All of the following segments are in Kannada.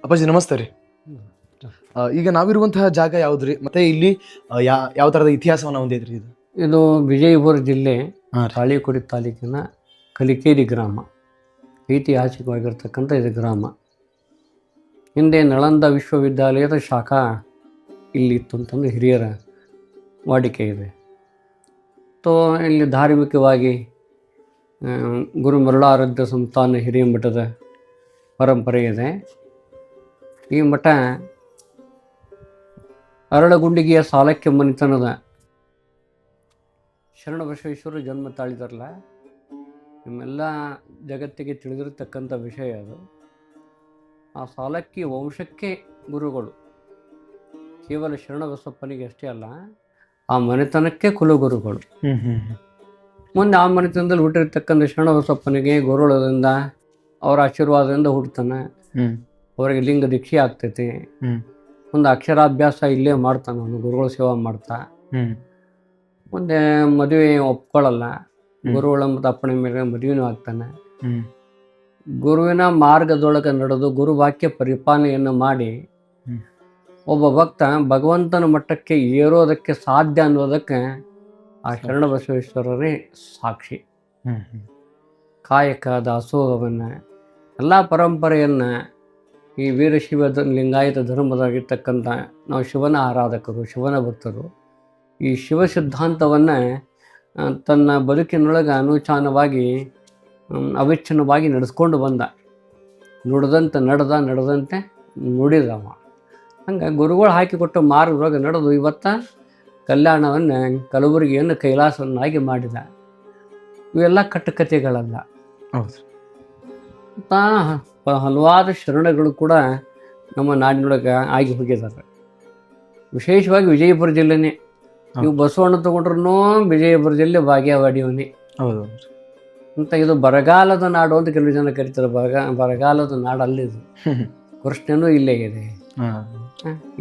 ಅಪ್ಪಾಜಿ ನಮಸ್ತೆ ರೀ. ಈಗ ನಾವಿರುವಂತಹ ಜಾಗ ಯಾವ್ದ್ರಿ, ಮತ್ತೆ ಇಲ್ಲಿ ಯಾವ ತರದ ಇತಿಹಾಸವನ್ನ ಹೊಂದೈತ್ರಿ ಇದು? ಇದು ವಿಜಯಪುರ ಜಿಲ್ಲೆ ಹಾಂ ರೀ. ತಾಳಿಕೋಟೆ ತಾಲೂಕಿನ ಕಲಿಕೇರಿ ಗ್ರಾಮ. ಐತಿಹಾಸಿಕವಾಗಿರ್ತಕ್ಕಂಥ ಇದು ಗ್ರಾಮ. ಹಿಂದೆ ನಳಂದ ವಿಶ್ವವಿದ್ಯಾಲಯದ ಶಾಖಾ ಇಲ್ಲಿತ್ತು ಅಂತಂದು ಹಿರಿಯರ ವಾಡಿಕೆ ಇದೆ. ಇಲ್ಲಿ ಧಾರ್ಮಿಕವಾಗಿ ಗುರು ಮರುಳಾರಾಧ್ಯ ಸಂಸ್ಥಾನ ಹಿರಿಯ ಮಠದ ಪರಂಪರೆ ಇದೆ. ಈ ಮಠ ಅರಳಗುಂಡಿಗೆಯ ಸಾಲಕ್ಯ ಮನೆತನದ ಶರಣಬಸವೇಶ್ವರರು ಜನ್ಮ ತಾಳಿದಾರಲ್ಲ, ನಿಮ್ಮೆಲ್ಲ ಜಗತ್ತಿಗೆ ತಿಳಿದಿರತಕ್ಕಂಥ ವಿಷಯ ಅದು. ಆ ಸಾಲಕ್ಕಿ ವಂಶಕ್ಕೆ ಗುರುಗಳು ಕೇವಲ ಶರಣಬಸಪ್ಪನಿಗೆ ಅಷ್ಟೇ ಅಲ್ಲ, ಆ ಮನೆತನಕ್ಕೆ ಕುಲಗುರುಗಳು. ಮುಂದೆ ಆ ಮನೆತನದಲ್ಲಿ ಹುಟ್ಟಿರ್ತಕ್ಕಂಥ ಶರಣಬಸಪ್ಪನಿಗೆ ಗುರುಗಳದಿಂದ ಅವರ ಆಶೀರ್ವಾದದಿಂದ ಹುಡ್ತಾನೆ. ಅವರಿಗೆ ಲಿಂಗ ದೀಕ್ಷೆ ಆಗ್ತೈತಿ. ಒಂದು ಅಕ್ಷರಾಭ್ಯಾಸ ಇಲ್ಲೇ ಮಾಡ್ತಾನೆ, ಅವನು ಗುರುಗಳ ಸೇವಾ ಮಾಡ್ತಾ. ಮುಂದೆ ಮದುವೆ ಒಪ್ಕೊಳ್ಳಲ್ಲ, ಗುರುಗಳ ಅಪ್ಪಣೆ ಮೇಲೆ ಮದುವೆನೂ ಆಗ್ತಾನೆ. ಗುರುವಿನ ಮಾರ್ಗದೊಳಗೆ ನಡೆದು ಗುರುವಾಕ್ಯ ಪರಿಪಾಲನೆಯನ್ನು ಮಾಡಿ ಒಬ್ಬ ಭಕ್ತ ಭಗವಂತನ ಮಟ್ಟಕ್ಕೆ ಏರೋದಕ್ಕೆ ಸಾಧ್ಯ ಅನ್ನೋದಕ್ಕೆ ಆ ಶರಣಬಸವೇಶ್ವರರೇ ಸಾಕ್ಷಿ. ಕಾಯಕ ದಾಸೋಹವನ್ನು ಎಲ್ಲ ಪರಂಪರೆಯನ್ನು ಈ ವೀರಶೈವ ಲಿಂಗಾಯತ ಧರ್ಮದಾಗಿರ್ತಕ್ಕಂಥ ನಾವು ಶಿವನ ಆರಾಧಕರು, ಶಿವನ ಭಕ್ತರು, ಈ ಶಿವ ಸಿದ್ಧಾಂತವನ್ನು ತನ್ನ ಬದುಕಿನೊಳಗೆ ಅನುಚಾನವಾಗಿ ಅವಿಚ್ಛಿನ್ನವಾಗಿ ನಡೆಸ್ಕೊಂಡು ಬಂದ. ನುಡಿದಂತೆ ನಡೆದಂತೆ ನುಡಿದವ. ಹಂಗೆ ಗುರುಗಳು ಹಾಕಿಕೊಟ್ಟ ಮಾರ್ಗದೊಳಗೆ ನಡೆದು ಇವತ್ತು ಕಲ್ಯಾಣವನ್ನು ಕಲಬುರಗಿಯನ್ನು ಕೈಲಾಸವನ್ನಾಗಿ ಮಾಡಿದ. ಇವೆಲ್ಲ ಕಟ್ಟುಕತೆಗಳಲ್ಲ. ಹೌದು. ಹಲವಾರು ಶರಣಗಳು ಕೂಡ ನಮ್ಮ ನಾಡಿನೊಳಗೆ ಆಗಿ ಹೋಗಿದ್ದಾರೆ. ವಿಶೇಷವಾಗಿ ವಿಜಯಪುರ ಜಿಲ್ಲೆನೇ. ನೀವು ಬಸವಣ್ಣ ತಗೊಂಡ್ರೂ ವಿಜಯಪುರ ಜಿಲ್ಲೆ ಭಾಗ್ಯವಾಡಿಯವನೇ. ಹೌದು ಅಂತ ಇದು ಬರಗಾಲದ ನಾಡು ಅಂತ ಕೆಲವು ಜನ ಕರೀತಾರೆ. ಬರಗಾಲದ ನಾಡು ಅಲ್ಲಿದು. ಕೃಷ್ಣನೂ ಇಲ್ಲೇ ಇದೆ.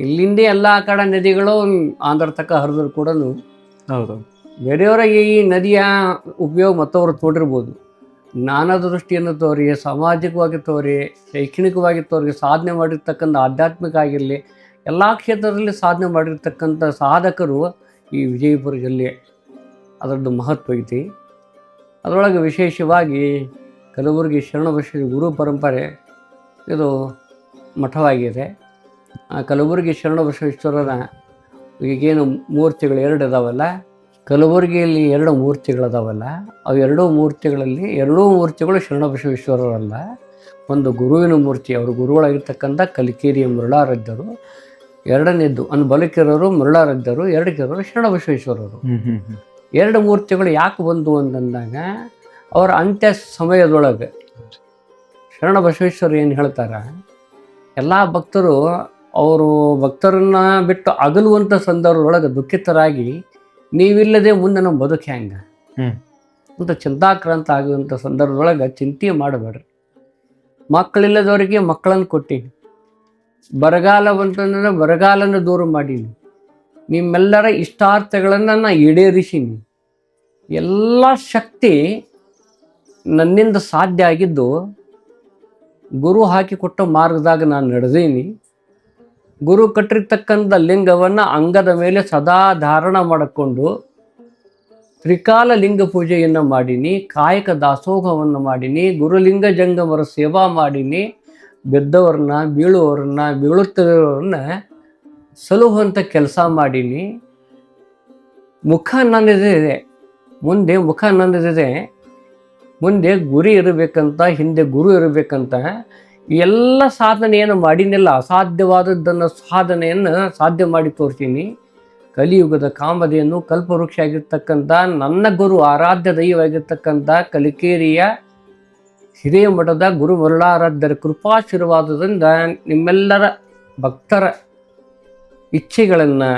ಇಲ್ಲಿಂದೇ ಎಲ್ಲ ಕಡೆ ನದಿಗಳು ಆಂಧ್ರ ತಕ್ಕ ಹರಿದ್ರು ಕೂಡ ಹೌದು. ಬೇರೆಯವರಿಗೆ ಈ ನದಿಯ ಉಪಯೋಗ ಮತ್ತವರು ತೋಡಿರ್ಬೋದು. ಜ್ಞಾನದ ದೃಷ್ಟಿಯನ್ನು ತೋರಿ, ಸಾಮಾಜಿಕವಾಗಿ ತೋರಿ, ಶೈಕ್ಷಣಿಕವಾಗಿ ತೋರಿ ಸಾಧನೆ ಮಾಡಿರ್ತಕ್ಕಂಥ ಆಧ್ಯಾತ್ಮಿಕ ಆಗಿರಲಿ ಎಲ್ಲ ಕ್ಷೇತ್ರದಲ್ಲಿ ಸಾಧನೆ ಮಾಡಿರ್ತಕ್ಕಂಥ ಸಾಧಕರು ಈ ವಿಜಯಪುರ ಜಿಲ್ಲೆ. ಅದರದ್ದು ಮಹತ್ವ ಐತಿ. ಅದರೊಳಗೆ ವಿಶೇಷವಾಗಿ ಕಲಬುರಗಿ ಶರಣಬಸವೇಶ್ವರ ಗುರು ಪರಂಪರೆ ಇದು ಮಠವಾಗಿದೆ. ಆ ಕಲಬುರಗಿ ಶರಣಬಸವೇಶ್ವರರ ಈಗೇನು ಮೂರ್ತಿಗಳು ಎರಡು ಇದಾವಲ್ಲ, ಕಲಬುರಗಿಯಲ್ಲಿ ಎರಡು ಮೂರ್ತಿಗಳದಾವಲ್ಲ, ಅವು ಎರಡೂ ಮೂರ್ತಿಗಳು ಶರಣಬಸವೇಶ್ವರರಲ್ಲ. ಒಂದು ಗುರುವಿನ ಮೂರ್ತಿ, ಅವರು ಗುರುಗಳಾಗಿರ್ತಕ್ಕಂಥ ಕಲಿಕೇರಿಯ ಮರುಳಾರಾಧ್ಯರು. ಎರಡನೇದ್ದು ಬಲಕಿರೋರು ಮರುಳಾರಾಧ್ಯರು, ಎರಡಕ್ಕಿರೋರು ಶರಣಬಸವೇಶ್ವರರು. ಎರಡು ಮೂರ್ತಿಗಳು ಯಾಕೆ ಬಂದು ಅಂತಂದಾಗ ಅವರ ಅಂತ್ಯ ಸಮಯದೊಳಗೆ ಶರಣಬಸವೇಶ್ವರ ಏನು ಹೇಳ್ತಾರೆ, ಎಲ್ಲ ಭಕ್ತರು ಅವರು ಭಕ್ತರನ್ನ ಬಿಟ್ಟು ಅಗಲುವಂಥ ಸಂದರ್ಭದೊಳಗೆ ದುಃಖಿತರಾಗಿ ನೀವಿಲ್ಲದೆ ಮುಂದೆ ನಮ್ಮ ಬದುಕು ಹೆಂಗೆ ಅಂತ ಚಿಂತಾಕ್ರಾಂತ ಆಗುವಂಥ ಸಂದರ್ಭದೊಳಗೆ ಚಿಂತೆ ಮಾಡಬೇಡ್ರಿ. ಮಕ್ಕಳಿಲ್ಲದವರಿಗೆ ಮಕ್ಕಳನ್ನು ಕೊಟ್ಟೀನಿ, ಬರಗಾಲ ಬಂತಂದ್ರೆ ಬರಗಾಲನ ದೂರ ಮಾಡೀನಿ, ನಿಮ್ಮೆಲ್ಲರ ಇಷ್ಟಾರ್ಥಗಳನ್ನು ನಾನು ಈಡೇರಿಸೀನಿ. ಎಲ್ಲ ಶಕ್ತಿ ನನ್ನಿಂದ ಸಾಧ್ಯ ಆಗಿದ್ದು ಗುರು ಹಾಕಿಕೊಟ್ಟ ಮಾರ್ಗದಾಗ ನಾನು ನಡೆದೀನಿ. ಗುರು ಕಟ್ಟಿರ್ತಕ್ಕಂಥ ಲಿಂಗವನ್ನು ಅಂಗದ ಮೇಲೆ ಸದಾ ಧಾರಣ ಮಾಡಿಕೊಂಡು ತ್ರಿಕಾಲ ಲಿಂಗ ಪೂಜೆಯನ್ನು ಮಾಡೀನಿ, ಕಾಯಕ ದಾಸೋಹವನ್ನು ಮಾಡೀನಿ, ಗುರುಲಿಂಗ ಜಂಗಮರ ಸೇವಾ ಮಾಡೀನಿ, ಬೆದ್ದವ್ರನ್ನ ಬೀಳುತ್ತಿರೋರನ್ನ ಸಲುಹುವಂಥ ಕೆಲಸ ಮಾಡೀನಿ. ಮುಖ ನನ್ನದಿದೆ, ಮುಂದೆ ಗುರಿ ಇರಬೇಕಂತ, ಹಿಂದೆ ಗುರು ಇರಬೇಕಂತ ಎಲ್ಲ ಸಾಧನೆಯನ್ನು ಮಾಡಿನಿಲ್ಲ. ಅಸಾಧ್ಯವಾದದ್ದನ್ನು ಸಾಧ್ಯ ಮಾಡಿ ತೋರ್ತೀನಿ. ಕಲಿಯುಗದ ಕಾಮಧೇನು ಕಲ್ಪವೃಕ್ಷ ಆಗಿರ್ತಕ್ಕಂಥ ನನ್ನ ಗುರು ಆರಾಧ್ಯ ದೈವವಾಗಿರ್ತಕ್ಕಂಥ ಕಲಿಕೇರಿಯ ಹಿರಿಯ ಮಠದ ಗುರು ಮರುಳಾರಾಧ್ಯರ ಕೃಪಾಶೀರ್ವಾದದಿಂದ ನಿಮ್ಮೆಲ್ಲರ ಭಕ್ತರ ಇಚ್ಛೆಗಳನ್ನು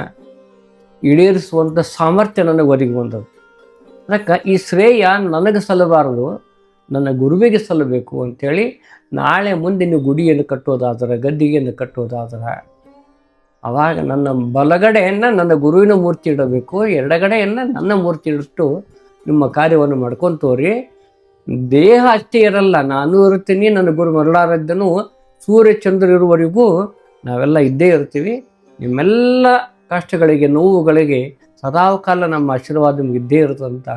ಈಡೇರಿಸುವಂಥ ಸಾಮರ್ಥ್ಯ ನನಗೆ ಒದಗಿ ಬಂದದ್ದು. ಅದಕ್ಕೆ ಈ ಶ್ರೇಯ ನನಗೆ ಸಲ್ಲಬಾರದು, ನನ್ನ ಗುರುವಿಗೆ ಸಲ್ಲಬೇಕು ಅಂಥೇಳಿ ನಾಳೆ ಮುಂದೆ ನೀವು ಗುಡಿಯನ್ನು ಕಟ್ಟೋದಾದ್ರೆ, ಗದ್ದಿಗೆಯನ್ನು ಕಟ್ಟೋದಾದ್ರೆ, ಆವಾಗ ನನ್ನ ಬಲಗಡೆಯನ್ನು ನನ್ನ ಗುರುವಿನ ಮೂರ್ತಿ ಇಡಬೇಕು, ಎಡಗಡೆಯನ್ನು ನನ್ನ ಮೂರ್ತಿ ಇಟ್ಟು ನಿಮ್ಮ ಕಾರ್ಯವನ್ನು ಮಾಡ್ಕೊತೋರಿ. ದೇಹ ಅಷ್ಟೇ ಇರಲ್ಲ, ನಾನು ಇರ್ತೀನಿ, ನನ್ನ ಗುರು ಮರುಳಾರಾಧ್ಯನು ಸೂರ್ಯ ಚಂದ್ರ ಇರುವವರೆಗೂ ನಾವೆಲ್ಲ ಇದ್ದೇ ಇರ್ತೀವಿ. ನಿಮ್ಮೆಲ್ಲ ಕಷ್ಟಗಳಿಗೆ ನೋವುಗಳಿಗೆ ಸದಾಕಾಲ ನಮ್ಮ ಆಶೀರ್ವಾದ ನಿಮ್ಗೆ ಇದ್ದೇ ಇರುತ್ತಂತ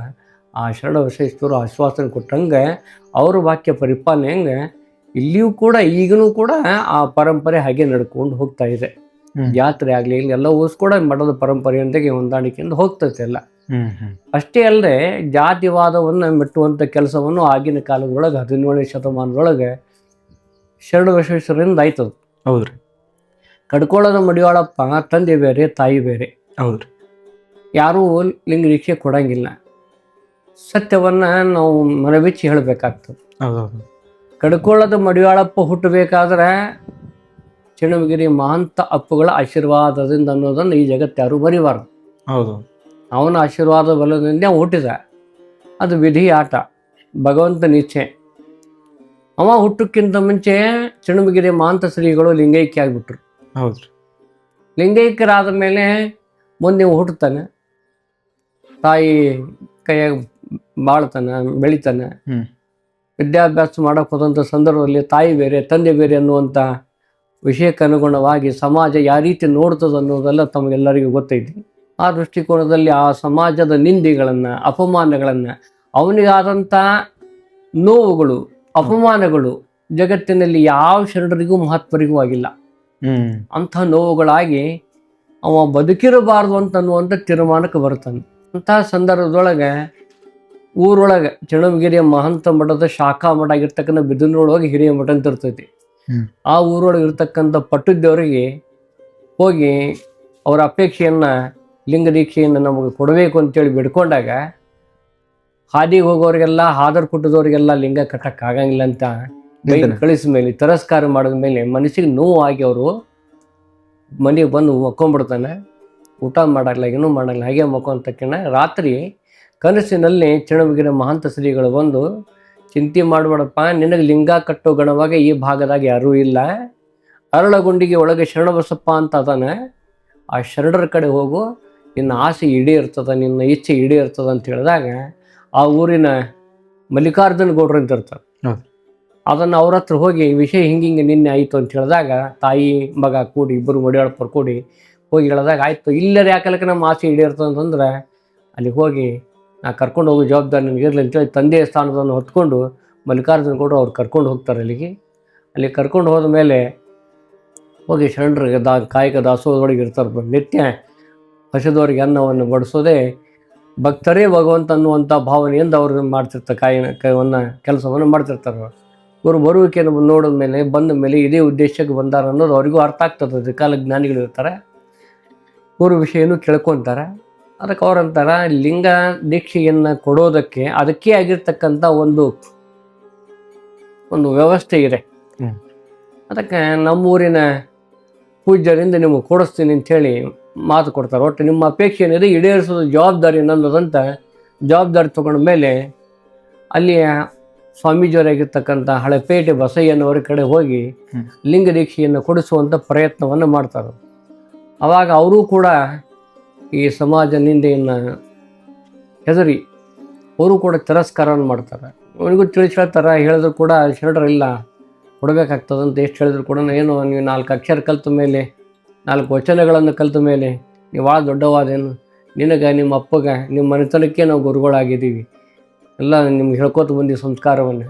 ಆ ಶರಣ ಬಸವೇಶ್ವರರು ಆಶ್ವಾಸನೆ ಕೊಟ್ಟಂಗೆ ಅವ್ರ ವಾಕ್ಯ ಪರಿಪಾಲನೆ ಹೆಂಗೆ ಇಲ್ಲಿಯೂ ಕೂಡ ಈಗಲೂ ಕೂಡ ಆ ಪರಂಪರೆ ಹಾಗೆ ನಡ್ಕೊಂಡು ಹೋಗ್ತಾ ಇದೆ. ಜಾತ್ರೆ ಆಗಲಿ ಇಲ್ಲಿ ಎಲ್ಲ ಕೂಡ ಮಠದ ಪರಂಪರೆಯೊಂದಿಗೆ ಹೊಂದಾಣಿಕೆಯಿಂದ ಹೋಗ್ತೈತೆ ಎಲ್ಲ. ಅಷ್ಟೇ ಅಲ್ಲದೆ ಜಾತಿವಾದವನ್ನು ಮೆಟ್ಟುವಂಥ ಕೆಲಸವನ್ನು ಆಗಿನ ಕಾಲದೊಳಗೆ 17ನೇ ಶತಮಾನದೊಳಗೆ ಶರಣ ಬಸವೇಶ್ವರರಿಂದ ಆಯ್ತದ. ಹೌದ್ರಿ. ಕಡ್ಕೋಳದ ಮಡಿವಾಳಪ್ಪ ತಂದೆ ಬೇರೆ ತಾಯಿ ಬೇರೆ. ಹೌದ್ರಿ. ಯಾರೂ ಲಿಂಗ ದೀಕ್ಷೆ ಕೊಡಂಗಿಲ್ಲ. ಸತ್ಯವನ್ನ ನಾವು ಮನಬಿಚ್ಚಿ ಹೇಳಬೇಕಾಗ್ತದೆ. ಹೌದೌದು. ಕಡ್ಕೋಳದ ಮಡಿವಾಳಪ್ಪ ಹುಟ್ಟಬೇಕಾದ್ರೆ ಚನ್ನಮಗಿರಿ ಮಹಂತ ಅಪ್ಪುಗಳ ಆಶೀರ್ವಾದದಿಂದ ಅನ್ನೋದನ್ನು ಈ ಜಗತ್ತು ಯಾರು ಬರಿಬಾರ್ದು. ಹೌದು. ಅವನ ಆಶೀರ್ವಾದ ಬಲದಿಂದ ಅವ ಹುಟ್ಟಿದ. ಅದು ವಿಧಿ ಆಟ, ಭಗವಂತನ ಇಚ್ಛೆ. ಅವ ಹುಟ್ಟಕ್ಕಿಂತ ಮುಂಚೆ ಚನ್ನಮಗಿರಿ ಮಹಂತ ಶ್ರೀಗಳು ಲಿಂಗೈಕ್ಯ ಆಗಿಬಿಟ್ರು. ಹೌದು. ಲಿಂಗೈಕ್ಯರಾದ ಮೇಲೆ ಮುಂದೆ ಹುಟ್ಟುತ್ತಾನೆ, ತಾಯಿ ಕೈಯಾಗ ಬಾಳ್ತಾನೆ, ಬೆಳಿತಾನೆ. ವಿದ್ಯಾಭ್ಯಾಸ ಮಾಡಕ್ಕೆ ಹೋದಂಥ ಸಂದರ್ಭದಲ್ಲಿ ತಾಯಿ ಬೇರೆ ತಂದೆ ಬೇರೆ ಅನ್ನುವಂಥ ವಿಷಯಕ್ಕೆ ಅನುಗುಣವಾಗಿ ಸಮಾಜ ಯಾವ ರೀತಿ ನೋಡ್ತದೆ ಅನ್ನೋದೆಲ್ಲ ತಮಗೆಲ್ಲರಿಗೂ ಗೊತ್ತೈತಿ. ಆ ದೃಷ್ಟಿಕೋನದಲ್ಲಿ ಆ ಸಮಾಜದ ನಿಂದೆಗಳನ್ನು, ಅಪಮಾನಗಳನ್ನು, ಅವನಿಗಾದಂಥ ನೋವುಗಳು, ಅಪಮಾನಗಳು ಜಗತ್ತಿನಲ್ಲಿ ಯಾವ ಶರಣರಿಗೂ ಮಹತ್ವರಿಗೂ ಆಗಿಲ್ಲ. ಅಂಥ ನೋವುಗಳಾಗಿ ಅವ ಬದುಕಿರಬಾರ್ದು ಅಂತನ್ನುವಂಥ ತೀರ್ಮಾನಕ್ಕೆ ಬರ್ತಾನೆ. ಅಂತಹ ಸಂದರ್ಭದೊಳಗೆ ಊರೊಳಗೆ ಚನ್ನಮಗಿರಿಯ ಮಹಂತ ಮಠದ ಶಾಖಾ ಮಠ ಆಗಿರ್ತಕ್ಕಂಥ ಬಿದನೂರೊಳಗೆ ಹಿರಿಯ ಮಠ ಅಂತ ಇರ್ತೈತಿ. ಆ ಊರೊಳಗೆ ಇರ್ತಕ್ಕಂಥ ಪಟ್ಟುದೇವರಿಗೆ ಹೋಗಿ ಅವರ ಅಪೇಕ್ಷೆಯನ್ನು, ಲಿಂಗ ದೀಕ್ಷೆಯನ್ನು ನಮಗೆ ಕೊಡಬೇಕು ಅಂತೇಳಿ ಬಿಡ್ಕೊಂಡಾಗ ಹಾದಿಗೆ ಹೋಗೋರಿಗೆಲ್ಲ, ಹಾದರ್ ಕುಟ್ಟದವ್ರಿಗೆಲ್ಲ ಲಿಂಗ ಕಟ್ಟಕ್ಕಾಗಂಗಿಲ್ಲ ಅಂತ ಕಳಿಸಿದ ಮೇಲೆ, ತಿರಸ್ಕಾರ ಮಾಡಿದ ಮೇಲೆ ಮನಸ್ಸಿಗೆ ನೋವು ಆಗಿ ಅವರು ಮನೆಗೆ ಬಂದು ಮಕ್ಕೊಂಡ್ಬಿಡ್ತಾನೆ. ಊಟ ಮಾಡಲ್ಲ, ಏನೂ ಮಾಡಲ್ಲ, ಹಾಗೆ ಮಕ್ಕೊಂತಕ್ಕನ ರಾತ್ರಿ ಕನಸಿನಲ್ಲಿ ಚನ್ನಮಗಿರಿ ಮಹಂತ ಶ್ರೀಗಳು ಬಂದು, ಚಿಂತೆ ಮಾಡಬೇಡಪ್ಪ, ನಿನಗೆ ಲಿಂಗ ಕಟ್ಟೋ ಗಣವಾಗ ಈ ಭಾಗದಾಗ ಯಾರೂ ಇಲ್ಲ, ಅರಳಗುಂಡಿಗೆ ಒಳಗೆ ಶರಣಬಸಪ್ಪ ಅಂತ ಅದಾನೆ, ಆ ಶರಣರ ಕಡೆ ಹೋಗು, ನಿನ್ನ ಆಸೆ ಈಡೇರ್ತದ, ನಿನ್ನ ಇಚ್ಛೆ ಈಡೇರ್ತದ ಅಂತ ಹೇಳಿದಾಗ ಆ ಊರಿನ ಮಲ್ಲಿಕಾರ್ಜುನ ಗೌಡ್ರು ಅಂತ ಇರ್ತಾರೆ. ಅದನ್ನು ಅವ್ರ ಹತ್ರ ಹೋಗಿ ವಿಷಯ ಹಿಂಗಿಂಗೆ ನಿನ್ನೆ ಆಯಿತು ಅಂತ ಹೇಳಿದಾಗ ತಾಯಿ ಮಗ ಕೂಡಿ ಇಬ್ಬರು ಮಡಿವಾಳಪ್ಪರು ಕೂಡಿ ಹೋಗಿ ಹೇಳಿದಾಗ ಆಯಿತು, ಇಲ್ಲರ ಯಾಕಲಕ್ಕೆ ನಮ್ಮ ಆಸೆ ಈಡೇರ್ತದೆ ಅಂತಂದ್ರೆ ಅಲ್ಲಿಗೆ ಹೋಗಿ ನಾ ಕರ್ಕೊಂಡು ಹೋಗೋ ಜವಾಬ್ದಾರಿ ನನಗೆ ಇರಲಿ ಅಂತೇಳಿ ತಂದೆಯ ಸ್ಥಾನದನ್ನು ಹೊತ್ಕೊಂಡು ಮಲ್ಲಿಕಾರ್ಜುನ ಗೌಡರು ಅವ್ರು ಕರ್ಕೊಂಡು ಹೋಗ್ತಾರೆ ಅಲ್ಲಿಗೆ. ಅಲ್ಲಿ ಕರ್ಕೊಂಡು ಹೋದ ಮೇಲೆ ಹೋಗಿ ಶರಣರಿಗೆ ಕಾಯಕ ದಾಸೋಹದೊಳಗೆ ಇರ್ತಾರೆ. ನಿತ್ಯ ಹಸಿದವರಿಗೆ ಅನ್ನವನ್ನು ಬಡಿಸೋದೇ ಭಕ್ತರೇ ಭಗವಂತ ಅನ್ನುವಂಥ ಭಾವನೆಯಿಂದ ಅವರು ಮಾಡ್ತಿರ್ತಾರೆ, ಕೆಲಸವನ್ನು ಮಾಡ್ತಿರ್ತಾರೆ. ಇವರು ಬರುವಿಕೆಯನ್ನು ನೋಡಿದ ಮೇಲೆ, ಬಂದ ಮೇಲೆ ಇದೇ ಉದ್ದೇಶಕ್ಕೆ ಬಂದಾರ ಅನ್ನೋದು ಅವರಿಗೂ ಅರ್ಥ ಆಗ್ತದೆ. ಕಾಲ ಜ್ಞಾನಿಗಳು ಇರ್ತಾರೆ, ಇವರು ವಿಷಯನೂ ಕೇಳ್ಕೊತಾರೆ. ಅದಕ್ಕೆ ಅವ್ರಂತಾರ, ಲಿಂಗ ದೀಕ್ಷೆಯನ್ನು ಕೊಡೋದಕ್ಕೆ ಅದಕ್ಕೆ ಆಗಿರ್ತಕ್ಕಂಥ ಒಂದು ವ್ಯವಸ್ಥೆ ಇದೆ. ಅದಕ್ಕೆ ನಮ್ಮೂರಿನ ಪೂಜ್ಯರಿಂದ ನಿಮಗೆ ಕೊಡಿಸ್ತೀನಿ ಅಂಥೇಳಿ ಮಾತು ಕೊಡ್ತಾರೆ. ಒಟ್ಟು ನಿಮ್ಮ ಅಪೇಕ್ಷೆ ಏನಿದೆ ಈಡೇರಿಸೋದು ಜವಾಬ್ದಾರಿ ನನ್ನದಂತ ಜವಾಬ್ದಾರಿ ತಗೊಂಡ ಮೇಲೆ ಅಲ್ಲಿಯ ಸ್ವಾಮೀಜಿಯವರಾಗಿರ್ತಕ್ಕಂಥ ಹಳೆಪೇಟೆ ಬಸಯ್ಯನವರ ಕಡೆ ಹೋಗಿ ಲಿಂಗ ದೀಕ್ಷೆಯನ್ನು ಕೊಡಿಸುವಂಥ ಪ್ರಯತ್ನವನ್ನು ಮಾಡ್ತಾರೆ. ಆವಾಗ ಅವರೂ ಕೂಡ ಈ ಸಮಾಜ ನಿಂದೆಯನ್ನು ಹೆದರಿ ಅವರು ಕೂಡ ತಿರಸ್ಕಾರವನ್ನು ಮಾಡ್ತಾರೆ. ಅವನಿಗೂ ತಿಳಿಸಿ ಹೇಳ್ತಾರೆ, ಹೇಳಿದ್ರು ಕೂಡ ಶರಣರಿಲ್ಲ ಕೊಡಬೇಕಾಗ್ತದಂತ ಎಷ್ಟು ಹೇಳಿದ್ರು ಕೂಡ, ಏನು ನೀವು 4 ಅಕ್ಷರ ಕಲಿತ ಮೇಲೆ, 4 ವಚನಗಳನ್ನು ಕಲಿತ ಮೇಲೆ ನೀವು ಭಾಳ ದೊಡ್ಡವಾದೇನು, ನಿನಗೆ ನಿಮ್ಮ ಅಪ್ಪಗೆ ನಿಮ್ಮ ಮನೆತನಕ್ಕೆ ನಾವು ಗುರುಗಳಾಗಿದ್ದೀವಿ, ಎಲ್ಲ ನಿಮ್ಗೆ ಹೇಳ್ಕೊತ ಬಂದೀವಿ ಸಂಸ್ಕಾರವನ್ನು,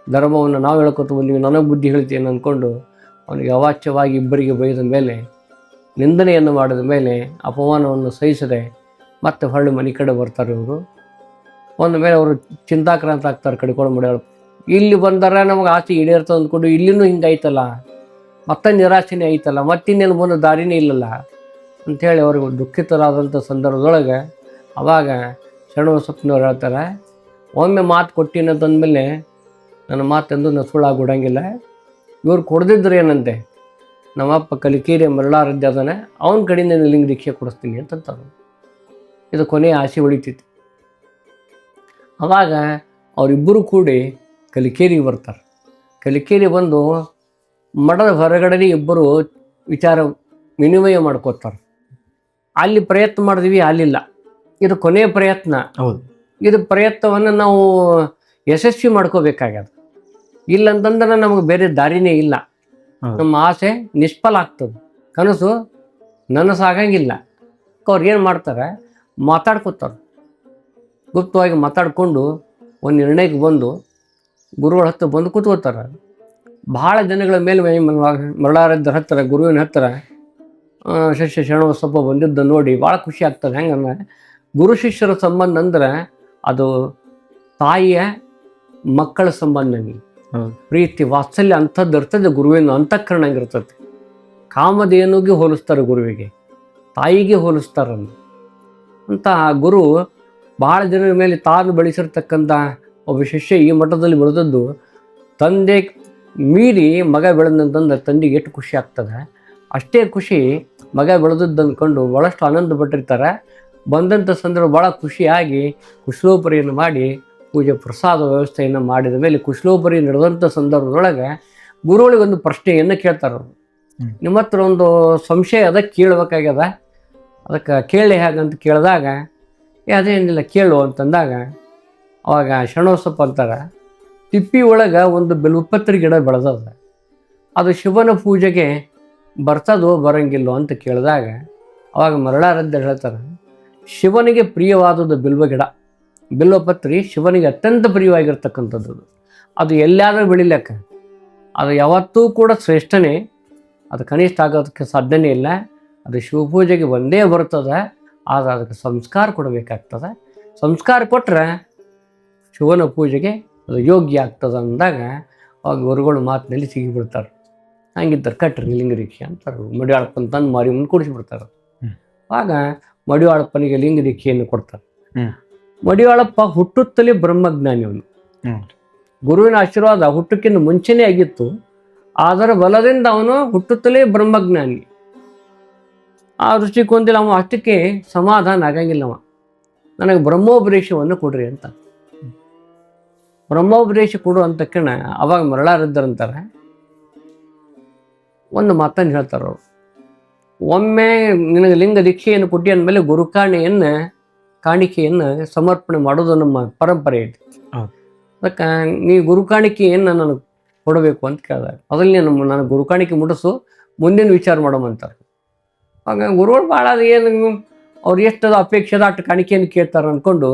ಧರ್ಮವನ್ನು ನಾವು ಹೇಳ್ಕೊತ ಬಂದೀವಿ, ನನಗೆ ಬುದ್ಧಿ ಹೇಳ್ತೀನಿ ಅಂದ್ಕೊಂಡು ಅವನಿಗೆ ಅವಾಚ್ಯವಾಗಿ ಇಬ್ಬರಿಗೆ ಬೈದ ಮೇಲೆ, ನಿಂದನೆಯನ್ನು ಮಾಡಿದ ಮೇಲೆ, ಅಪಮಾನವನ್ನು ಸಹಿಸದೆ ಮತ್ತೆ ಹೊಳ್ಳಿ ಮನೆ ಕಡೆ ಬರ್ತಾರೆ ಇವರು. ಒಂದು ಮೇಲೆ ಅವರು ಚಿಂತಾಕ್ರಾಂತ ಆಗ್ತಾರೆ. ಕಡ್ಕೊಂಡು ಮಡಿವಾಳ ಇಲ್ಲಿ ಬಂದಾರ, ನಮಗೆ ಆಸೆ ಈಡೇರ್ತದೆ ಅಂದ್ಕೊಂಡು ಇಲ್ಲಿನೂ ಹಿಂಗಾಯ್ತಲ್ಲ, ಮತ್ತೆ ನಿರಾಶೆನೇ ಐತಲ್ಲ, ಮತ್ತಿನ್ನೇನು ಬಂದು ದಾರಿನೇ ಇಲ್ಲಲ್ಲ ಅಂಥೇಳಿ ಅವ್ರಿಗೆ ದುಃಖಿತರಾದಂಥ ಸಂದರ್ಭದೊಳಗೆ ಅವಾಗ ಶರಣಬಸಪ್ಪನವ್ರು ಹೇಳ್ತಾರೆ, ಒಮ್ಮೆ ಮಾತು ಕೊಟ್ಟಿನ ಅಂತಂದಮೇಲೆ ನನ್ನ ಮಾತೆಂದು ನಸುಳಾಗಿ ಬಿಡಂಗಿಲ್ಲ. ಇವ್ರು ಕೊಡ್ದಿದ್ರೆ ಏನಂತೆ, ನಮ್ಮಪ್ಪ ಕಲಿಕೇರಿ ಮರಳಾರದ್ದೆ ಅದಾನೆ, ಅವನ ಕಡೆಯಿಂದ ಲಿಂಗ ದೀಕ್ಷೆ ಕೊಡಿಸ್ತೀನಿ ಅಂತಂತಾರೆ. ಇದು ಕೊನೆಯ ಆಸೆ ಉಳಿತೈತಿ. ಅವಾಗ ಅವರಿಬ್ಬರು ಕೂಡಿ ಕಲಿಕೇರಿಗೆ ಬರ್ತಾರೆ. ಕಲಿಕೇರಿ ಬಂದು ಮಠದ ಹೊರಗಡೆ ಇಬ್ಬರು ವಿಚಾರ ವಿನಿಮಯ ಮಾಡ್ಕೋತಾರೆ. ಅಲ್ಲಿ ಪ್ರಯತ್ನ ಮಾಡಿದ್ವಿ, ಅಲ್ಲಿಲ್ಲ, ಇದು ಕೊನೆಯ ಪ್ರಯತ್ನ. ಹೌದು, ಇದು ಪ್ರಯತ್ನವನ್ನು ನಾವು ಯಶಸ್ವಿ ಮಾಡ್ಕೋಬೇಕಾಗ್ಯದ. ಇಲ್ಲಂತಂದ್ರೆ ನಮಗೆ ಬೇರೆ ದಾರಿನೇ ಇಲ್ಲ. ನಮ್ಮ ಆಸೆ ನಿಷ್ಫಲ ಆಗ್ತದೆ, ಕನಸು ನನಸಾಗಂಗಿಲ್ಲ. ಅವ್ರು ಏನು ಮಾಡ್ತಾರೆ, ಮಾತಾಡ್ಕೋತಾರೆ, ಗುಪ್ತವಾಗಿ ಮಾತಾಡಿಕೊಂಡು ಒಂದು ನಿರ್ಣಯಕ್ಕೆ ಬಂದು ಗುರುಗಳ ಹತ್ರ ಬಂದು ಕೂತ್ಕೋತಾರೆ. ಭಾಳ ದಿನಗಳ ಮೇಲೆ ಮರಳಾರದ್ದರ ಹತ್ತಿರ, ಗುರುವಿನ ಹತ್ತಿರ ಶಿಷ್ಯ ಶರಣಬಸಪ್ಪ ಬಂದಿದ್ದು ನೋಡಿ ಭಾಳ ಖುಷಿ ಆಗ್ತದೆ. ಹೆಂಗಂದ್ರೆ ಗುರು ಶಿಷ್ಯರ ಸಂಬಂಧ ಅಂದ್ರೆ ಅದು ತಾಯಿಯ ಮಕ್ಕಳ ಸಂಬಂಧ, ಪ್ರೀತಿ ವಾತ್ಸಲ್ಯ ಅಂಥದ್ದು ಇರ್ತದೆ. ಗುರುವಿನ ಅಂತಃಕರಣ ಹಂಗಿರ್ತದೆ. ಕಾಮಧೇನುಗೆ ಹೋಲಿಸ್ತಾರೆ, ಗುರುವಿಗೆ ತಾಯಿಗೆ ಹೋಲಿಸ್ತಾರೆ ಅಂತ. ಗುರು ಭಾಳ ದಿನದ ಮೇಲೆ ತಾನು ಬೆಳೆಸಿರ್ತಕ್ಕಂಥ ಒಬ್ಬ ಶಿಷ್ಯ ಈ ಮಟ್ಟದಲ್ಲಿ ಬೆಳೆದದ್ದು ತಂದೆ ಮೀರಿ ಮಗ ಬೆಳೆದಂತಂದ್ರೆ ತಂದೆಗೆ ಎಷ್ಟು ಖುಷಿ ಆಗ್ತದೆ. ಅಷ್ಟೇ ಖುಷಿ ಮಗ ಬೆಳೆದದ್ದು ಅಂದ್ಕೊಂಡು ಭಾಳಷ್ಟು ಆನಂದ ಪಟ್ಟಿರ್ತಾರೆ. ಬಂದಂಥ ಸಂದರ್ಭ ಭಾಳ ಖುಷಿಯಾಗಿ ಕುಶಲೋಪರಿಯನ್ನು ಮಾಡಿ ಪೂಜೆ ಪ್ರಸಾದ ವ್ಯವಸ್ಥೆಯನ್ನು ಮಾಡಿದ ಮೇಲೆ ಕುಶಲೋಪರಿ ನಡೆದಂಥ ಸಂದರ್ಭದೊಳಗೆ ಗುರುಗಳಿಗೊಂದು ಪ್ರಶ್ನೆಯನ್ನು ಕೇಳ್ತಾರೆ. ಅವರು ನಿಮ್ಮ ಹತ್ರ ಒಂದು ಸಂಶಯ ಅದ, ಕೇಳಬೇಕಾಗ್ಯದ, ಅದಕ್ಕೆ ಕೇಳಿ ಹೇಗಂತ ಕೇಳಿದಾಗ ಅದೇನಿಲ್ಲ ಕೇಳು ಅಂತಂದಾಗ ಅವಾಗ ಶರಣಬಸಪ್ಪ ಅಂತಾರೆ, ತಿಪ್ಪಿ ಒಳಗೆ ಒಂದು ಬೆಲ್ವಪತ್ರೆ ಗಿಡ ಬೆಳೆದದ, ಅದು ಶಿವನ ಪೂಜೆಗೆ ಬರ್ತದೋ ಬರಂಗಿಲ್ಲೋ ಅಂತ ಕೇಳಿದಾಗ ಅವಾಗ ಮರಳಾರದ್ದ ಹೇಳ್ತಾರೆ, ಶಿವನಿಗೆ ಪ್ರಿಯವಾದದ್ದು ಬಿಲ್ವ ಗಿಡ, ಬಿಲ್ವಪತ್ರಿ ಶಿವನಿಗೆ ಅತ್ಯಂತ ಪ್ರಿಯವಾಗಿರ್ತಕ್ಕಂಥದ್ದು. ಅದು ಎಲ್ಲಾದರೂ ಬೆಳಿಲಿಕ್ಕ ಅದು ಯಾವತ್ತೂ ಕೂಡ ಶ್ರೇಷ್ಠನೇ, ಅದು ಕನಿಷ್ಠ ಆಗೋದಕ್ಕೆ ಸಾಧ್ಯನೇ ಇಲ್ಲ. ಅದು ಶಿವಪೂಜೆಗೆ ಒಂದೇ ಬರ್ತದೆ, ಆದರೆ ಅದಕ್ಕೆ ಸಂಸ್ಕಾರ ಕೊಡಬೇಕಾಗ್ತದೆ. ಸಂಸ್ಕಾರ ಕೊಟ್ಟರೆ ಶಿವನ ಪೂಜೆಗೆ ಅದು ಯೋಗ್ಯ ಆಗ್ತದೆ ಅಂದಾಗ ಅವಾಗ ಗುರುಗಳು ಮಾತಿನಲ್ಲಿ ಸಿಗಿಬಿಡ್ತಾರೆ. ಹಂಗಿದ್ದಾರೆ ಕಟ್ರಿ ಲಿಂಗ ದೀಕ್ಷೆ ಅಂತಾರೆ. ಮಡಿವಾಳಪ್ಪನ ತಂದು ಮಾರಿ ಮುಂದೆ ಕೂಡಿಸಿಬಿಡ್ತಾರೆ. ಆಗ ಮಡಿವಾಳಪ್ಪನಿಗೆ ಲಿಂಗ ದೀಕ್ಷೆಯನ್ನು ಕೊಡ್ತಾರೆ. ಮಡಿವಾಳಪ್ಪ ಹುಟ್ಟುತ್ತಲೇ ಬ್ರಹ್ಮಜ್ಞಾನಿ. ಅವನು ಗುರುವಿನ ಆಶೀರ್ವಾದ ಹುಟ್ಟಕ್ಕಿಂತ ಮುಂಚೆನೇ ಆಗಿತ್ತು, ಅದರ ಬಲದಿಂದ ಅವನು ಹುಟ್ಟುತ್ತಲೇ ಬ್ರಹ್ಮಜ್ಞಾನಿ. ಆ ದೃಷ್ಟಿಕೋನದಲ್ಲಿ ಅವ ಅಷ್ಟಕ್ಕೆ ಸಮಾಧಾನ ಆಗಂಗಿಲ್ಲ. ಅವ ನನಗೆ ಬ್ರಹ್ಮೋಪದೇಶವನ್ನು ಕೊಡ್ರಿ ಅಂತ. ಬ್ರಹ್ಮೋಪದೇಶ ಕೊಡು ಅಂತ ತಕ್ಷಣ ಅವಾಗ ಮರಳಾರದ್ದರಂತಾರೆ ಒಂದು ಮಾತನ್ನು ಹೇಳ್ತಾರೆ ಅವರು, ಒಮ್ಮೆ ನಿನಗೆ ಲಿಂಗ ದೀಕ್ಷೆಯನ್ನು ಕೊಟ್ಟಿ ಅಂದಮೇಲೆ ಕಾಣಿಕೆಯನ್ನು ಸಮರ್ಪಣೆ ಮಾಡೋದು ನಮ್ಮ ಪರಂಪರೆ ಇದೆ. ಅದಕ್ಕೆ ನೀ ಗುರುಕಾಣಿಕೆಯನ್ನು ನನಗೆ ಕೊಡಬೇಕು ಅಂತ ಕೇಳಿದಾಗ ಅದ್ರಲ್ಲಿ ನನಗೆ ಗುರುಕಾಣಿಕೆ ಮುಟ್ಟಿಸು, ಮುಂದಿನ ವಿಚಾರ ಮಾಡೋಮಂತಾರೆ. ಆಗ ಗುರುಗಳು ಭಾಳ ಅದು ಏನು ಅವ್ರು ಎಷ್ಟದ ಅಪೇಕ್ಷೆದ ಅಷ್ಟು ಕಾಣಿಕೆಯನ್ನು ಕೇಳ್ತಾರೆ ಅಂದ್ಕೊಂಡು,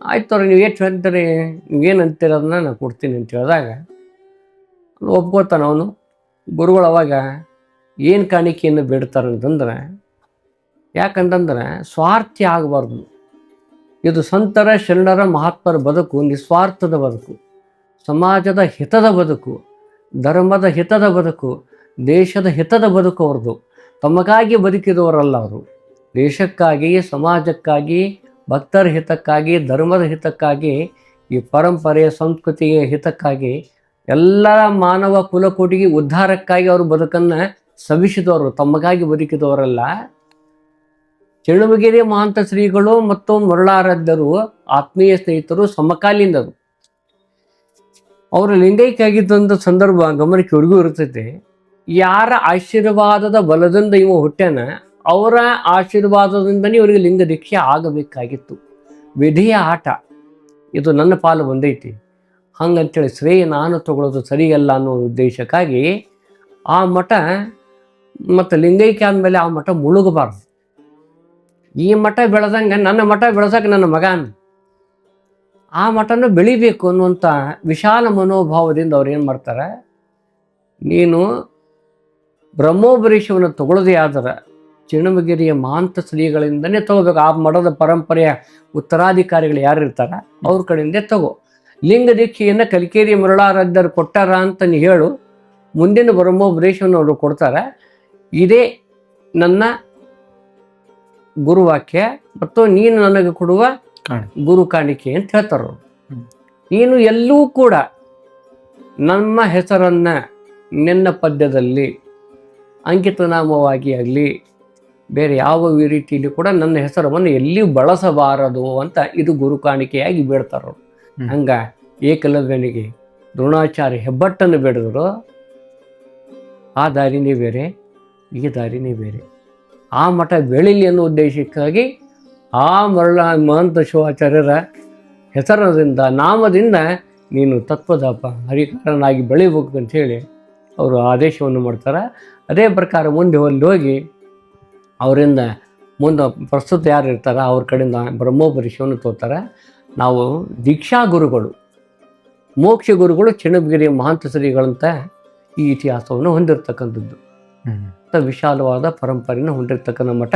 ಆಯ್ತು ಅವ್ರಿಗೆ ನೀವು ಎಷ್ಟು ಹೇಳ್ತಾರೆ, ನೀವೇನು ಅಂತೀರೋದನ್ನ ನಾನು ಕೊಡ್ತೀನಿ ಅಂತ ಹೇಳಿದಾಗ ಒಪ್ಕೋತಾನೆ ಅವನು. ಗುರುಗಳು ಅವಾಗ ಏನು ಕಾಣಿಕೆಯನ್ನು ಬೇಡ್ತಾರೆ ಅಂತಂದ್ರೆ, ಯಾಕಂತಂದ್ರೆ ಸ್ವಾರ್ಥಿ ಆಗಬಾರ್ದು. ಇದು ಸಂತರ ಶರಣರ ಮಹಾತ್ಮರ ಬದುಕು ನಿಸ್ವಾರ್ಥದ ಬದುಕು, ಸಮಾಜದ ಹಿತದ ಬದುಕು, ಧರ್ಮದ ಹಿತದ ಬದುಕು, ದೇಶದ ಹಿತದ ಬದುಕು ಅವ್ರದ್ದು. ತಮಗಾಗಿ ಬದುಕಿದವರಲ್ಲ ಅವರು. ದೇಶಕ್ಕಾಗಿ, ಸಮಾಜಕ್ಕಾಗಿ, ಭಕ್ತರ ಹಿತಕ್ಕಾಗಿ, ಧರ್ಮದ ಹಿತಕ್ಕಾಗಿ, ಈ ಪರಂಪರೆಯ ಸಂಸ್ಕೃತಿಯ ಹಿತಕ್ಕಾಗಿ, ಎಲ್ಲ ಮಾನವ ಕುಲಕೋಟಿಗೆ ಉದ್ಧಾರಕ್ಕಾಗಿ ಅವರು ಬದುಕನ್ನು ಸವಿಸಿದವರು, ತಮಗಾಗಿ ಬದುಕಿದವರಲ್ಲ. ಚಳುವಗಿರಿ ಮಹಾಂತ ಶ್ರೀಗಳು ಮತ್ತು ಮರುಳಾರಾಧ್ಯರು ಆತ್ಮೀಯ ಸ್ನೇಹಿತರು, ಸಮಕಾಲೀನರು. ಅವರು ಲಿಂಗೈಕ್ಯ ಆಗಿದ್ದಂಥ ಸಂದರ್ಭ ಗಮನಕ್ಕೆ ಇವ್ರಿಗೂ ಇರ್ತೈತೆ. ಯಾರ ಆಶೀರ್ವಾದದ ಬಲದಿಂದ ಇವ ಹುಟ್ಟ್ಯಾನ, ಅವರ ಆಶೀರ್ವಾದದಿಂದನೇ ಇವರಿಗೆ ಲಿಂಗ ದೀಕ್ಷೆ ಆಗಬೇಕಾಗಿತ್ತು. ವಿಧಿಯ ಆಟ ಇದು ನನ್ನ ಪಾಲು ಬಂದೈತಿ, ಹಂಗಂತೇಳಿ ಶ್ರೇಯ ನಾನು ತಗೊಳ್ಳೋದು ಸರಿಯಲ್ಲ ಅನ್ನೋ ಉದ್ದೇಶಕ್ಕಾಗಿ ಆ ಮಠ ಮತ್ತು ಲಿಂಗೈಕ್ಯ ಆದಮೇಲೆ ಆ ಮಠ ಮುಳುಗಬಾರ್ದು. ಈ ಮಠ ಬೆಳೆದಂಗೆ ನನ್ನ ಮಠ ಬೆಳೆಸಕ್ಕೆ ನನ್ನ ಮಗನ ಆ ಮಠನ ಬೆಳಿಬೇಕು ಅನ್ನುವಂಥ ವಿಶಾಲ ಮನೋಭಾವದಿಂದ ಅವ್ರು ಏನು ಮಾಡ್ತಾರೆ, ನೀನು ಬ್ರಹ್ಮೋಪದೇಶವನ್ನು ತಗೊಳ್ಳೋದೇ ಆದ್ರೆ ಚಿಣಮಗಿರಿಯ ಮಹಾಂತ ಶ್ರೀಗಳಿಂದನೇ ತಗೋಬೇಕು. ಆ ಮಠದ ಪರಂಪರೆಯ ಉತ್ತರಾಧಿಕಾರಿಗಳು ಯಾರು ಇರ್ತಾರೆ ಅವ್ರ ಕಡೆಯಿಂದೇ ತಗೋ. ಲಿಂಗ ದೀಕ್ಷೆಯನ್ನು ಕಲಿಕೇರಿ ಮರುಳಾರಾಧ್ಯರು ಕೊಟ್ಟಾರ ಅಂತ ನೀ ಹೇಳು, ಮುಂದಿನ ಬ್ರಹ್ಮೋಪದೇಶವನ್ನು ಅವರು ಕೊಡ್ತಾರೆ. ಇದೇ ನನ್ನ ಗುರುವಾಕ್ಯ ಮತ್ತು ನೀನು ನನಗೆ ಕೊಡುವ ಗುರು ಕಾಣಿಕೆ ಅಂತ ಹೇಳ್ತಾರೆ. ನೀನು ಎಲ್ಲೂ ಕೂಡ ನಮ್ಮ ಹೆಸರನ್ನ ನಿನ್ನ ಪದ್ಯದಲ್ಲಿ ಅಂಕಿತನಾಮವಾಗಿ ಆಗಲಿ ಬೇರೆ ಯಾವ ರೀತಿಯಲ್ಲಿ ಕೂಡ ನನ್ನ ಹೆಸರನ್ನು ಎಲ್ಲಿಯೂ ಬಳಸಬಾರದು ಅಂತ ಇದು ಗುರು ಕಾಣಿಕೆಯಾಗಿ ಬೇಡ್ತಾರ. ಹಂಗ ಏಕಲವ್ಯನಿಗೆ ದ್ರೋಣಾಚಾರ್ಯ ಹೆಬ್ಬಟ್ಟನ್ನು ಬೇಡಿದ್ರು. ಆ ದಾರಿನೇ ಬೇರೆ, ಈ ದಾರಿನೇ ಬೇರೆ. ಆ ಮಠ ಬೆಳಿಲಿ ಅನ್ನೋ ಉದ್ದೇಶಕ್ಕಾಗಿ ಆ ಮಹಂತ ಶಿವಾಚಾರ್ಯರ ಹೆಸರದಿಂದ ನಾಮದಿಂದ ನೀನು ತತ್ವದ ಹರಿಕಾರನಾಗಿ ಬೆಳಿಬೇಕು ಅಂಥೇಳಿ ಅವರು ಆದೇಶವನ್ನು ಮಾಡ್ತಾರೆ. ಅದೇ ಪ್ರಕಾರ ಮುಂದೆ ಹೋಗಿ ಅವರಿಂದ ಮುಂದೆ ಪ್ರಸ್ತುತ ಯಾರು ಇರ್ತಾರೆ ಅವ್ರ ಕಡೆಯಿಂದ ಬ್ರಹ್ಮೋಪದೇಶವನ್ನು ತೋತಾರೆ. ನಾವು ದೀಕ್ಷಾ ಗುರುಗಳು, ಮೋಕ್ಷ ಗುರುಗಳು ಚೆನ್ನಗಿರಿ ಮಹಾಂತ ಶ್ರೀಗಳಂತ ಈ ಇತಿಹಾಸವನ್ನು ಹೊಂದಿರತಕ್ಕಂಥದ್ದು. ವಿಶಾಲವಾದ ಪರಂಪರೆಯನ್ನು ಹೊಂದಿರತಕ್ಕಂಥ ಮಠ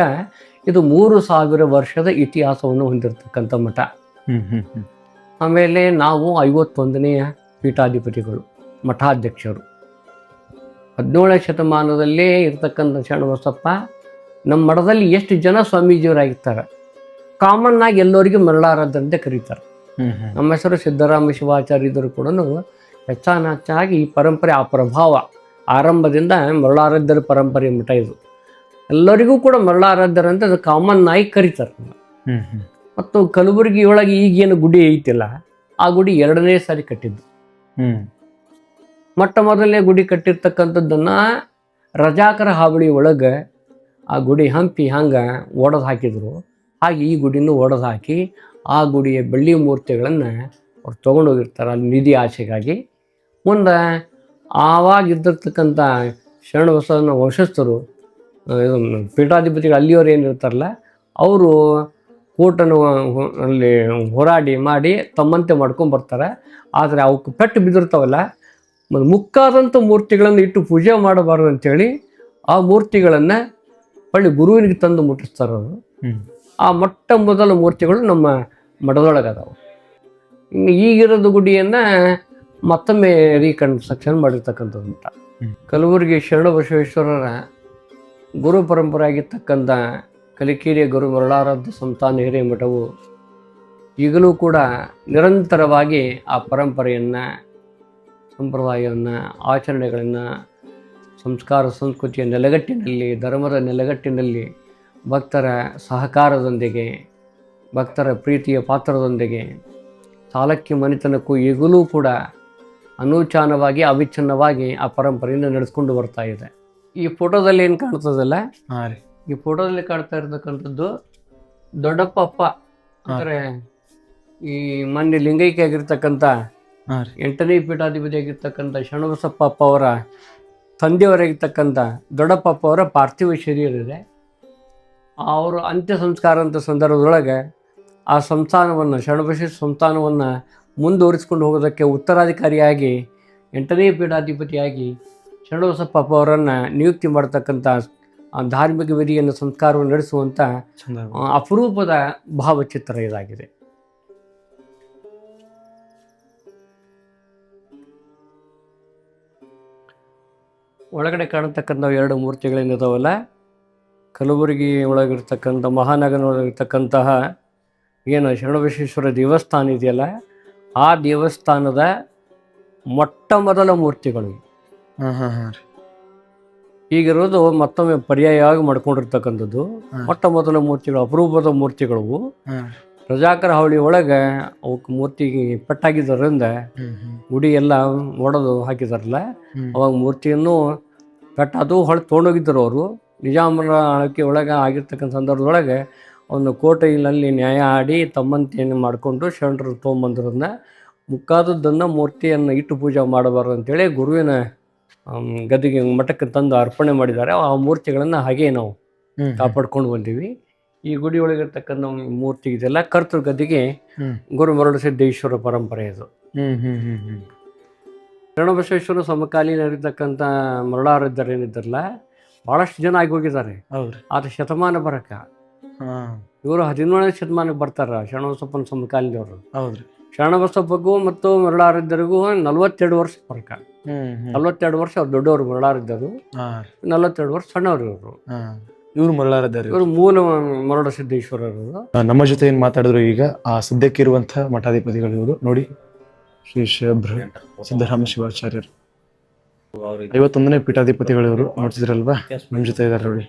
ಇದು. 3000 ವರ್ಷದ ಇತಿಹಾಸವನ್ನು ಹೊಂದಿರತಕ್ಕಂಥ ಮಠ. ಆಮೇಲೆ ನಾವು 51ನೇ ಪೀಠಾಧಿಪತಿಗಳು, ಮಠಾಧ್ಯಕ್ಷರು. 17ನೇ ಶತಮಾನದಲ್ಲೇ ಇರ್ತಕ್ಕಂಥ ಶರಣಬಸಪ್ಪ ನಮ್ಮ ಮಠದಲ್ಲಿ ಎಷ್ಟು ಜನ ಸ್ವಾಮೀಜಿಯವರಾಗಿರ್ತಾರೆ, ಕಾಮನ್ ಆಗಿ ಎಲ್ಲರಿಗೂ ಮರಳಾರಾಧ್ಯ ಕರೀತಾರೆ. ನಮ್ಮ ಹೆಸರು ಸಿದ್ದರಾಮ ಶಿವಾಚಾರ್ಯ ಇದ್ದರೂ ಕೂಡ ಹೆಚ್ಚಾಗಿ ಈ ಪರಂಪರೆ, ಆ ಪ್ರಭಾವ ಆರಂಭದಿಂದ ಮರಳಾರಾಧ್ಯರ ಪರಂಪರೆ ಮಠ ಇದು. ಎಲ್ಲರಿಗೂ ಕೂಡ ಮರಳಾರಾಧ್ಯರಂತ ಅದು ಕಾಮನ್ ಆಗಿ ಕರೀತಾರೆ. ಮತ್ತು ಕಲಬುರಗಿ ಒಳಗೆ ಈಗೇನು ಗುಡಿ ಐತಿಲ್ಲ, ಆ ಗುಡಿ 2ನೇ ಸಾರಿ ಕಟ್ಟಿದ್ದು. ಮೊಟ್ಟ ಮೊದಲನೇ ಗುಡಿ ಕಟ್ಟಿರ್ತಕ್ಕಂಥದ್ದನ್ನು ರಜಾಕರ ಹಾವಳಿ ಒಳಗೆ ಆ ಗುಡಿ ಹಂಪಿ ಹಂಗೆ ಒಡೆದು ಹಾಕಿದ್ರು. ಹಾಗೆ ಈ ಗುಡಿನೂ ಒಡೆದು ಹಾಕಿ ಆ ಗುಡಿಯ ಬೆಳ್ಳಿ ಮೂರ್ತಿಗಳನ್ನು ಅವ್ರು ತೊಗೊಂಡೋಗಿರ್ತಾರೆ ಅಲ್ಲಿ ನಿಧಿ ಆಸೆಗಾಗಿ. ಮುಂದೆ ಆವಾಗಿದ್ದಿರ್ತಕ್ಕಂಥ ಶರಣಬಸವನ ವಂಶಸ್ಥರು, ಪೀಠಾಧಿಪತಿಗಳು ಅಲ್ಲಿಯವರು ಏನಿರ್ತಾರಲ್ಲ, ಅವರು ಕೋಟನ್ನು ಅಲ್ಲಿ ಹೋರಾಡಿ ಮಾಡಿ ತಮ್ಮಂತೆ ಮಾಡ್ಕೊಂಡು ಬರ್ತಾರೆ. ಆದರೆ ಅವಕ್ಕೆ ಪೆಟ್ಟು ಬಿದ್ದಿರ್ತಾವಲ್ಲ, ಮುಕ್ಕಾದಂಥ ಮೂರ್ತಿಗಳನ್ನು ಇಟ್ಟು ಪೂಜೆ ಮಾಡಬಾರ್ದು ಅಂಥೇಳಿ ಆ ಮೂರ್ತಿಗಳನ್ನು ಹೊಳ್ಳಿ ಗುರುವಿನಿಗೆ ತಂದು ಮುಟ್ಟಿಸ್ತಾರೆ ಅವರು. ಆ ಮೊಟ್ಟ ಮೊದಲ ಮೂರ್ತಿಗಳು ನಮ್ಮ ಮಠದೊಳಗದಾವು. ಇನ್ನು ಈಗಿರೋದು ಗುಡಿಯನ್ನು ಮತ್ತೊಮ್ಮೆ ರೀಕನ್ಸ್ಟ್ರಕ್ಷನ್ ಮಾಡಿರ್ತಕ್ಕಂಥದ್ದು ಮಠ. ಕಲಬುರಗಿ ಶರಣಬಸವೇಶ್ವರರ ಗುರು ಪರಂಪರೆ ಆಗಿರ್ತಕ್ಕಂಥ ಕಲಿಕೇರಿಯ ಗುರು ಮರಳಾರಾಧ್ಯ ಸಂಸ್ಥಾನ ಹಿರಿಯ ಮಠವು ಈಗಲೂ ಕೂಡ ನಿರಂತರವಾಗಿ ಆ ಪರಂಪರೆಯನ್ನು, ಸಂಪ್ರದಾಯವನ್ನು, ಆಚರಣೆಗಳನ್ನು, ಸಂಸ್ಕಾರ ಸಂಸ್ಕೃತಿಯ ನೆಲೆಗಟ್ಟಿನಲ್ಲಿ, ಧರ್ಮದ ನೆಲೆಗಟ್ಟಿನಲ್ಲಿ ಭಕ್ತರ ಸಹಕಾರದೊಂದಿಗೆ, ಭಕ್ತರ ಪ್ರೀತಿಯ ಪಾತ್ರದೊಂದಿಗೆ, ಸಾಲಕ್ಕಿ ಮನೆತನಕ್ಕೂ ಈಗಲೂ ಕೂಡ ಅನೂಚಾನವಾಗಿ ಅವಿಚ್ಛಿನ್ನವಾಗಿ ಆ ಪರಂಪರೆಯಿಂದ ನಡೆಸ್ಕೊಂಡು ಬರ್ತಾ ಇದೆ. ಈ ಫೋಟೋದಲ್ಲಿ ಏನು ಕಾಣ್ತದಲ್ಲ, ಈ ಫೋಟೋದಲ್ಲಿ ಕಾಣ್ತಾ ಇರ್ತಕ್ಕಂಥದ್ದು ದೊಡ್ಡಪ್ಪ ಅಂದರೆ ಈ ಮೊನ್ನೆ ಲಿಂಗೈಕ್ಯ ಆಗಿರ್ತಕ್ಕಂಥ 8ನೇ ಪೀಠಾಧಿಪತಿ ಆಗಿರ್ತಕ್ಕಂಥ ಶರಣಬಸಪ್ಪ ಅವರ ತಂದೆಯವರಾಗಿರ್ತಕ್ಕಂಥ ದೊಡ್ಡಪ್ಪ ಅವರ ಪಾರ್ಥಿವ ಶರೀರವಿದೆ. ಅವರು ಅಂತ್ಯ ಸಂಸ್ಕಾರ ಅಂತ ಸಂದರ್ಭದೊಳಗೆ ಆ ಸಂಸ್ಥಾನವನ್ನು, ಶರಣಬಸವೇಶ್ವರ ಸಂಸ್ಥಾನವನ್ನು ಮುಂದುವರಿಸ್ಕೊಂಡು ಹೋಗೋದಕ್ಕೆ ಉತ್ತರಾಧಿಕಾರಿಯಾಗಿ 8ನೇ ಪೀಠಾಧಿಪತಿಯಾಗಿ ಶರಣಬಸಪ್ಪ ಅವರನ್ನು ನಿಯುಕ್ತಿ ಮಾಡತಕ್ಕಂಥ ಧಾರ್ಮಿಕ ವಿಧಿಯನ್ನು, ಸಂಸ್ಕಾರವನ್ನು ನಡೆಸುವಂಥ ಅಪರೂಪದ ಭಾವಚಿತ್ರ ಇದಾಗಿದೆ. ಒಳಗಡೆ ಕಾಣತಕ್ಕಂಥ 2 ಮೂರ್ತಿಗಳೇನಿದಾವಲ್ಲ, ಕಲಬುರಗಿ ಒಳಗಿರ್ತಕ್ಕಂಥ ಮಹಾನಗರದೊಳಗಿರ್ತಕ್ಕಂತಹ ಏನು ಶರಣಬಸವೇಶ್ವರ ದೇವಸ್ಥಾನ ಇದೆಯಲ್ಲ, ಆ ದೇವಸ್ಥಾನದ ಮೊಟ್ಟ ಮೊದಲ ಮೂರ್ತಿಗಳು ಈಗಿರೋದು. ಮತ್ತೊಮ್ಮೆ ಪರ್ಯಾಯವಾಗಿ ಮಾಡ್ಕೊಂಡಿರ್ತಕ್ಕಂಥದ್ದು ಮೊಟ್ಟ ಮೊದಲ ಮೂರ್ತಿಗಳು, ಅಪರೂಪದ ಮೂರ್ತಿಗಳು. ರಜಾಕರ ಹಾವಳಿ ಒಳಗೆ ಅವಕ್ಕೆ ಮೂರ್ತಿಗೆ ಪೆಟ್ಟಾಗಿದ್ದರಿಂದ ಗುಡಿ ಎಲ್ಲ ಒಡೆದು ಹಾಕಿದಾರಲ್ಲ, ಅವಾಗ ಮೂರ್ತಿಯನ್ನು ಪೆಟ್ಟದು ಹೊಳೆ ತೊಗೊಂಡೋಗಿದ್ದರು ಅವರು. ನಿಜಾಮರ ಆಳ್ವಿಕೆ ಒಳಗೆ ಆಗಿರ್ತಕ್ಕಂಥ ಸಂದರ್ಭದೊಳಗೆ ಒಂದು ಕೋಟೆಯಲ್ಲಿ ನ್ಯಾಯ ಆಡಿ ತಮ್ಮಂತೆಯನ್ನು ಮಾಡಿಕೊಂಡು ಶರಣರು ತೊಗೊಂಬಂದ್ರನ್ನ ಮುಕ್ಕಾದದ್ದನ್ನು ಮೂರ್ತಿಯನ್ನು ಇಟ್ಟು ಪೂಜೆ ಮಾಡಬಾರ್ದು ಅಂತೇಳಿ ಗುರುವಿನ ಗದಿಗೆ ಮಠಕ್ಕೆ ತಂದು ಅರ್ಪಣೆ ಮಾಡಿದ್ದಾರೆ. ಆ ಮೂರ್ತಿಗಳನ್ನು ಹಾಗೆ ನಾವು ಕಾಪಾಡ್ಕೊಂಡು ಬಂದೀವಿ. ಈ ಗುಡಿ ಒಳಗಿರ್ತಕ್ಕಂಥ ಮೂರ್ತಿ ಇದೆಲ್ಲ ಕರ್ತೃ ಗದಿಗೆ ಗುರು ಮರಳಸಿದ್ದೇಶ್ವರ ಪರಂಪರೆ ಇದು. ಶರಣಬಸವೇಶ್ವರ ಸಮಕಾಲೀನರಿರ್ತಕ್ಕಂಥ ಮರಳಾರಾಧ್ಯರು ಏನಿದ್ದಾರಲ್ಲ, ಭಾಳಷ್ಟು ಜನ ಆಗಿ ಹೋಗಿದ್ದಾರೆ. ಆದ್ರೆ ಶತಮಾನ ಬರಕ ಇವರು 17ನೇ ಶತಮಾನಕ್ಕೆ ಬರ್ತಾರ. ಶರಣಬಸಪ್ಪನ ಸಮಕಾಲೀನವರು. ಶರಣಬಸಪ್ಪಗೂ ಮತ್ತು ಮರಳಾರಾಧ್ಯರಿಗೂ 42 ವರ್ಷ ಫರಕ. 42 ವರ್ಷ ಅವ್ರು ದೊಡ್ಡವರು ಮರಳಾರಾಧ್ಯರು, 42 ವರ್ಷ ಸಣ್ಣವರು ಇವರು. ಇವರು ಮರಳಾರಾಧ್ಯರು, ಇವರು ಮೂಲ ಮರಳಸಿದ್ದೇಶ್ವರರು. ನಮ್ಮ ಜೊತೆ ಏನ್ ಮಾತಾಡಿದ್ರು ಈಗ ಆ ಸದ್ಯಕ್ಕಿರುವಂತಹ ಮಠಾಧಿಪತಿಗಳು ಇವರು ನೋಡಿ, ಶ್ರೀ ಸಿದ್ದರಾಮ ಶಿವಾಚಾರ್ಯರು 51ನೇ ಪೀಠಾಧಿಪತಿಗಳು ಇವರು. ನೋಡ್ತಿದ್ರಲ್ವಾ, ನಮ್ಮ ಜೊತೆ ಇದ್ದಾರೆ ನೋಡಿ.